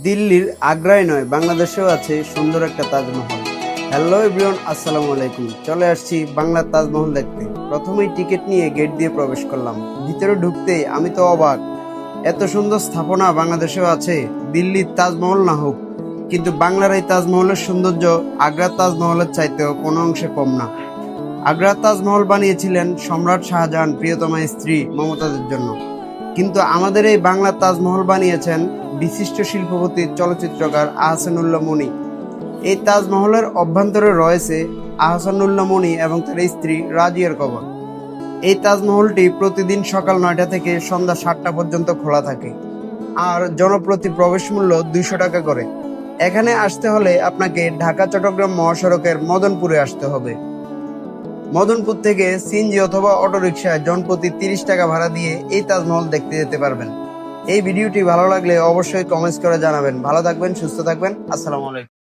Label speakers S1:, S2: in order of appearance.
S1: দিল্লির আগ্রায় নয়, বাংলাদেশেও আছে সুন্দর একটা তাজমহল। হ্যালো এভরিওয়ান, আসসালামু আলাইকুম। চলে আসছি বাংলার তাজমহল দেখতে। প্রথমেই টিকিট নিয়ে গেট দিয়ে প্রবেশ করলাম। ভিতরে ঢুকতেই আমি তো অবাক, এত সুন্দর স্থাপনা বাংলাদেশেও আছে। দিল্লির তাজমহল না হোক, কিন্তু বাংলার এই তাজমহলের সৌন্দর্য আগ্রার তাজমহলের চাইতেও কোনো অংশে কম না। আগ্রার তাজমহল বানিয়েছিলেন সম্রাট শাহজাহান প্রিয়তমা স্ত্রী মমতাজের জন্য, কিন্তু আমাদের এই বাংলার তাজমহল বানিয়েছেন বিশিষ্ট শিল্পপতি চলচ্চিত্রকার আহসানুল্লাহ মনি। এই তাজমহলের অভ্যন্তরে রয়েছে আহসানুল্লাহ মনি এবং তার স্ত্রী রাজিয়ার কবর। এই তাজমহলটি প্রতিদিন সকাল 9টা থেকে সন্ধ্যা 7টা পর্যন্ত খোলা থাকে, আর জনপ্রতি প্রবেশ মূল্য 200 টাকা করে। এখানে আসতে হলে আপনাকে ঢাকা চট্টগ্রাম মহাসড়কের মদনপুরে আসতে হবে। মদনপুর থেকে সিএনজি অথবা অটোরিকশায় জনপ্রতি 30 টাকা ভাড়া দিয়ে এই তাজমহল দেখতে যেতে পারবেন। এই ভিডিওটি ভালো লাগলে অবশ্যই কমেন্টস করে জানাবেন। ভালো থাকবেন, সুস্থ থাকবেন। আসসালামু আলাইকুম।